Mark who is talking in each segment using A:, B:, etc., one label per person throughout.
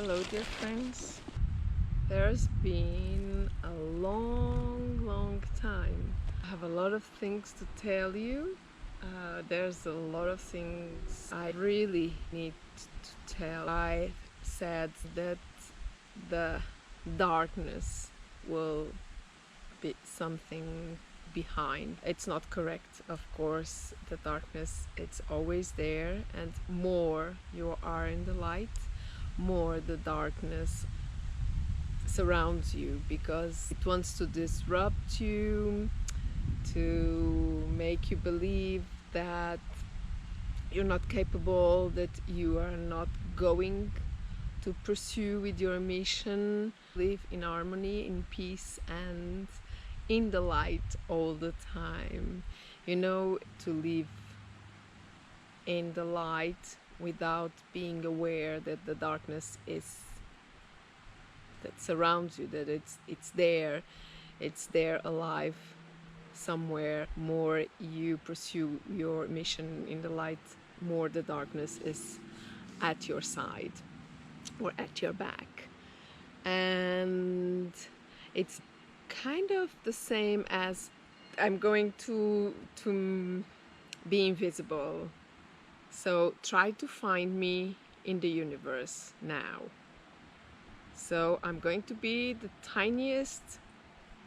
A: Hello, dear friends. There's been a long time. I have a lot of things to tell you. There's a lot of things I really need to tell. I said that the darkness will be something behind. It's not correct, of course. The darkness, it's always there, and more you are in the light, more the darkness surrounds you, because it wants to disrupt you, to make you believe that you're not capable, that you are not going to pursue with your mission. Live in harmony, in peace, and in the light all the time. To live in the light without being aware that the darkness is that surrounds you, that it's there alive somewhere. More you pursue your mission in the light, more the darkness is at your side or at your back. And it's kind of the same as I'm going to be invisible. So try to find me in the universe now. So I'm going to be the tiniest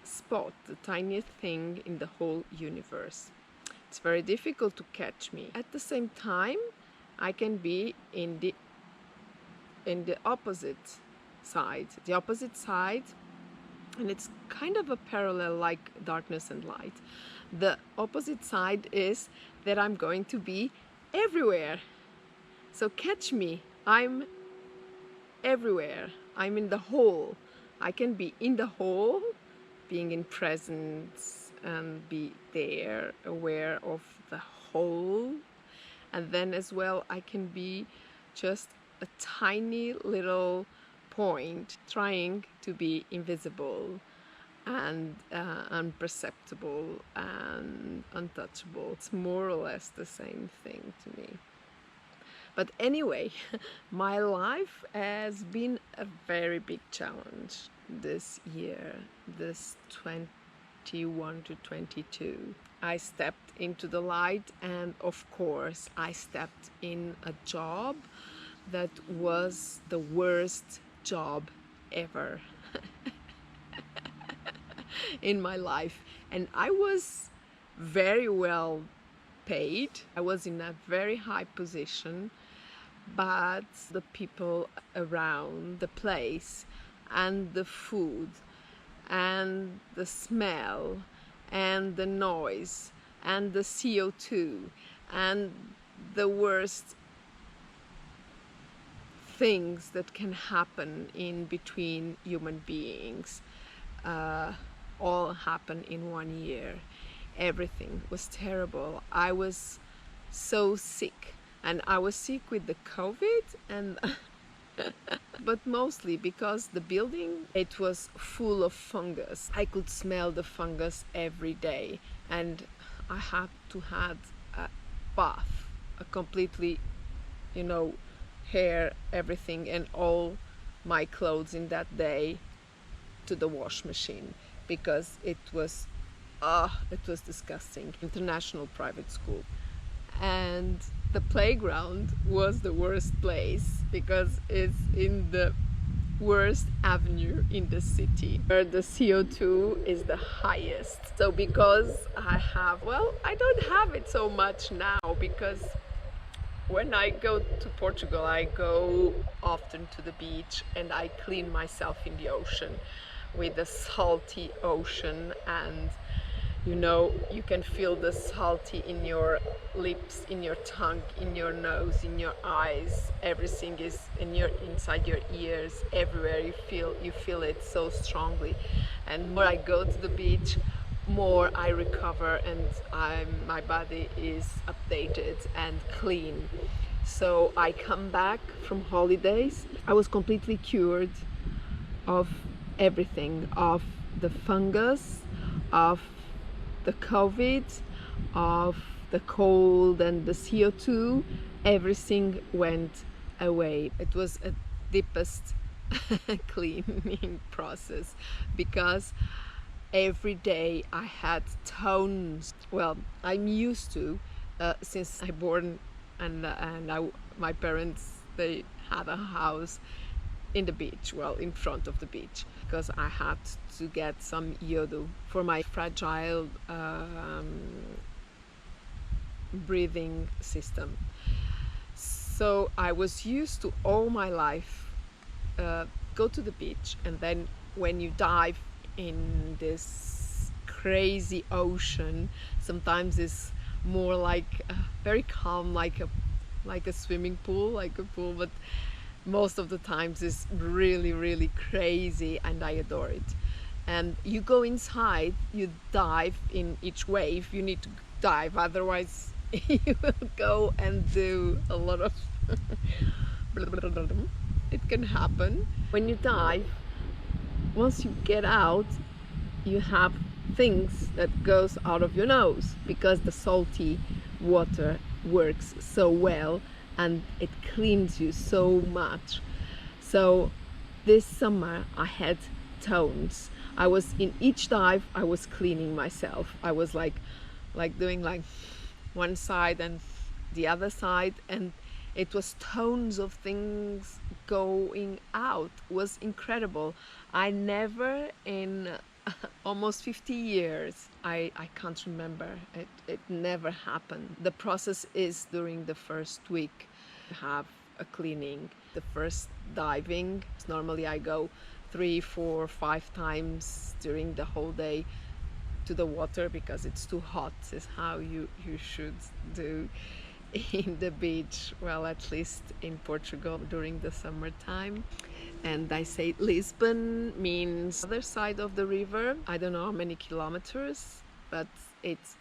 A: spot, the tiniest thing in the whole universe. It's very difficult to catch me. At the same time, I can be in the opposite side. The opposite side, and it's kind of a parallel like darkness and light. The opposite side is that I'm going to be everywhere. So catch me. I'm everywhere. I'm in the whole. I can be in the whole, being in presence and be there, aware of the whole. And then as well, I can be just a tiny little point, trying to be invisible and unperceptible and untouchable. It's more or less the same thing to me. But anyway, my life has been a very big challenge this year, this 21 to 22. I stepped into the light, and of course I stepped in a job that was the worst job ever in my life. And I was very well paid. I was in a very high position, but the people around the place and the food and the smell and the noise and the CO2 and the worst things that can happen in between human beings all happen in 1 year. Everything was terrible. I was so sick, and I was sick with the COVID, and but mostly because the building, it was full of fungus. I could smell the fungus every day, and I had to have a bath, a completely, hair, everything, and all my clothes in that day to the wash machine, because it was disgusting. International private school, and the playground was the worst place because it's in the worst avenue in the city where the CO2 is the highest. So because I don't have it so much now, because when I go to Portugal, I go often to the beach and I clean myself in the ocean with the salty ocean, and you can feel the salty in your lips, in your tongue, in your nose, in your eyes. Everything is inside your ears, everywhere. You feel it so strongly. And the more I go to the beach, more I recover, and my body is updated and clean. So I come back from holidays, I was completely cured of everything, of the fungus, of the COVID, of the cold and the CO2. Everything went away. It was a deepest cleaning process, because every day I had tones. Well, I'm used to, since I born, my parents, they had a house in the beach, well, in front of the beach, because I had to get some yodo for my fragile breathing system. So I was used to all my life uh, go to the beach, and then when you dive in this crazy ocean, sometimes it's more like very calm, like a swimming pool, like a pool, but most of the times it's really, really crazy, and I adore it. And you go inside, you dive in each wave, you need to dive, otherwise you will go and do a lot of it can happen. When you dive, once you get out, you have things that goes out of your nose, because the salty water works so well and it cleans you so much. So this summer I had tones. I was in each dive, I was cleaning myself. I was like doing like one side and the other side, and it was tons of things going out. It was incredible. I never in almost 50 years, I can't remember, it never happened. The process is during the first week. Have a cleaning, the first diving. Normally I go 3, 4, 5 times during the whole day to the water, because it's too hot, is how you should do in the beach, well, at least in Portugal during the summertime. And I say Lisbon means other side of the river. I don't know how many kilometers, but it's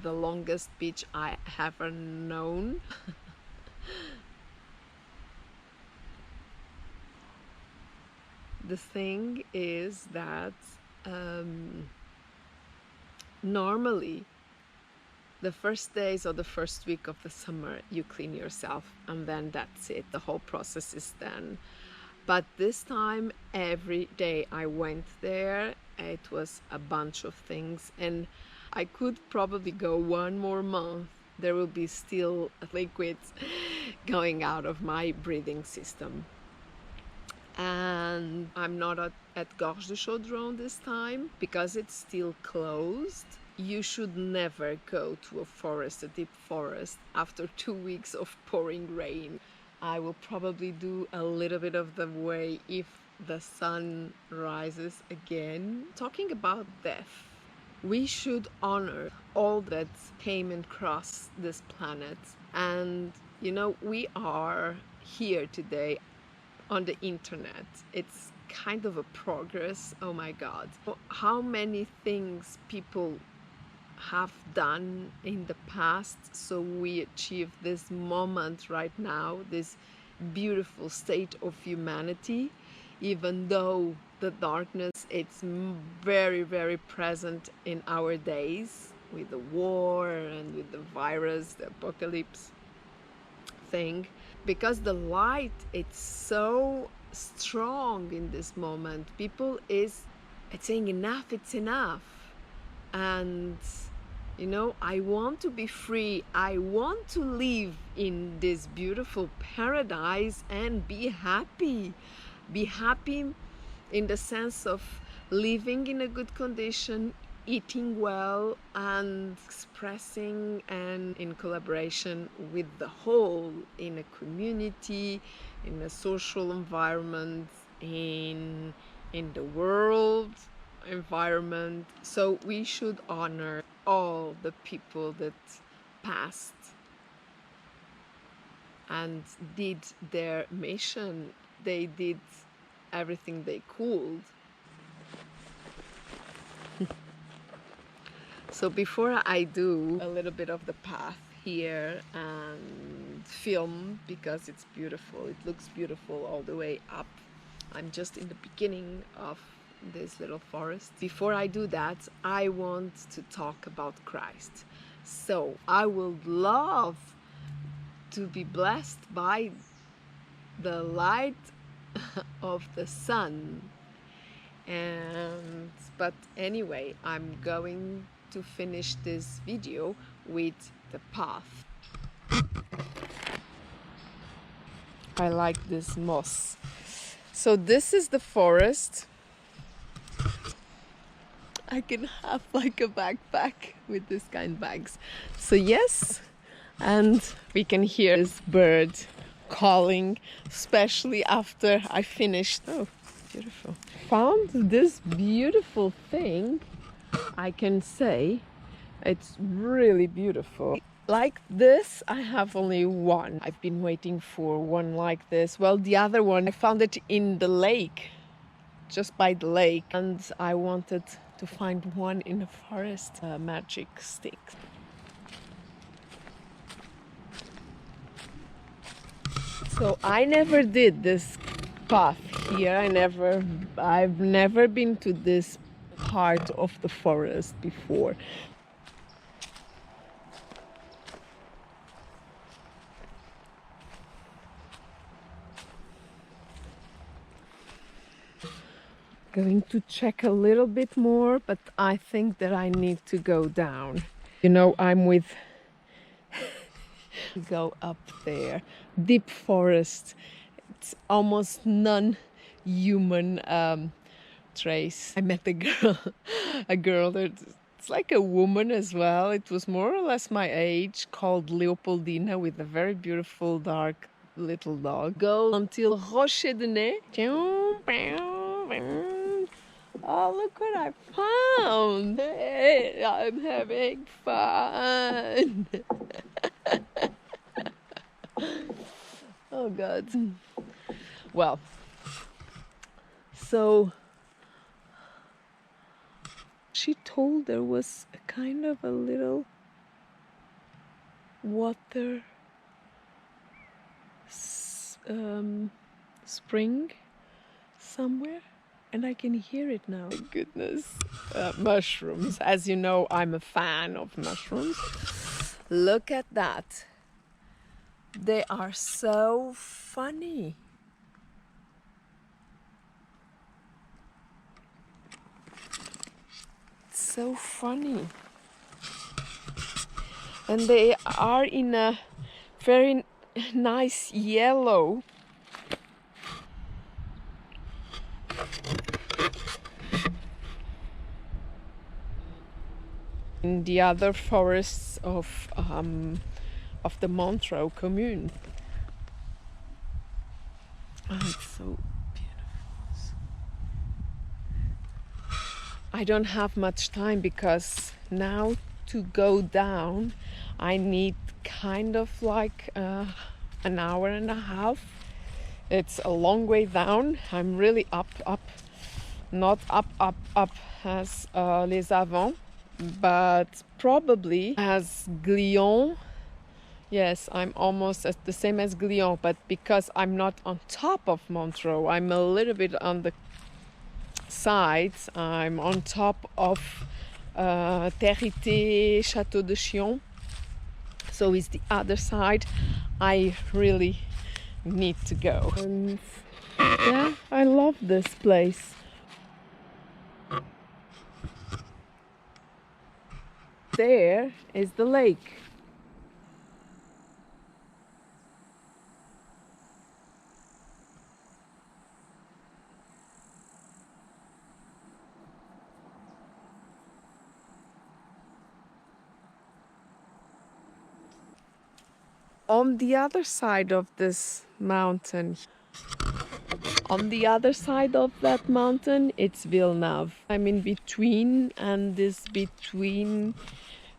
A: the longest beach I ever known. The thing is that normally the first days or the first week of the summer you clean yourself, and then that's it, the whole process is done. But this time, every day I went there, it was a bunch of things, and I could probably go one more month. There will be still liquids going out of my breathing system. And I'm not at Gorge du Chaudron this time, because it's still closed. You should never go to a forest, a deep forest, after 2 weeks of pouring rain. I will probably do a little bit of the way if the sun rises again. Talking about death, we should honor all that came and crossed this planet. And you know, we are here today on the internet. It's kind of a progress. Oh my God, how many things people have done in the past, so we achieve this moment right now, this beautiful state of humanity, even though the darkness, it's very, very present in our days, with the war and with the virus, the apocalypse thing. Because the light, it's so strong in this moment. People it's saying enough, it's enough. And you know, I want to be free. I want to live in this beautiful paradise and be happy. Be happy in the sense of living in a good condition, eating well, and expressing, and in collaboration with the whole, in a community, in a social environment, in the world environment. So we should honor all the people that passed and did their mission. They did everything they could. So before I do a little bit of the path here and film, because it's beautiful, it looks beautiful all the way up. I'm just in the beginning of this little forest. Before I do that, I want to talk about Christ. So I would love to be blessed by the light of the sun. But anyway, I'm going to finish this video with the path. I like this moss. So this is the forest. I can have like a backpack with this kind of bags. So yes, and we can hear this bird calling, especially after I finished. Oh, beautiful. Found this beautiful thing, I can say. It's really beautiful. Like this, I have only one. I've been waiting for one like this. Well, the other one, I found it in the lake, just by the lake. And I wanted to find one in a forest. Magic stick. So I never did this path here. I've never been to this part of the forest before. Going to check a little bit more, but I think that I need to go down. You know, I'm with go up there. Deep forest. It's almost non-human trace. I met a girl that's like a woman as well. It was more or less my age, called Leopoldina, with a very beautiful dark little dog. Go until Rocher de Nez. Oh, look what I found! Hey, I'm having fun! Oh God. Well, so she told there was a kind of a little water spring somewhere, and I can hear it now. My goodness. Mushrooms. As you know, I'm a fan of mushrooms. Look at that. They are so funny. So funny. And they are in a very nice yellow. In the other forests of the Montreux commune. Oh, it's so beautiful. I don't have much time because now to go down I need kind of like an hour and a half. It's a long way down. I'm really up, not up as Les Avants, but probably as Glion. Yes, I'm almost at the same as Glion, but because I'm not on top of Montreux, I'm a little bit on the sides. I'm on top of Territé, Château de Chillon. So it's the other side. I really need to go. And yeah, I love this place. There is the lake. On the other side of this mountain, on the other side of that mountain, it's Villeneuve. I'm in between, and this between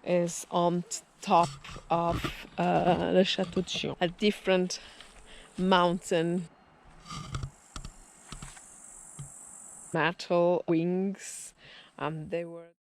A: is on top of the Château de Chillon, a different mountain. Metal wings, they were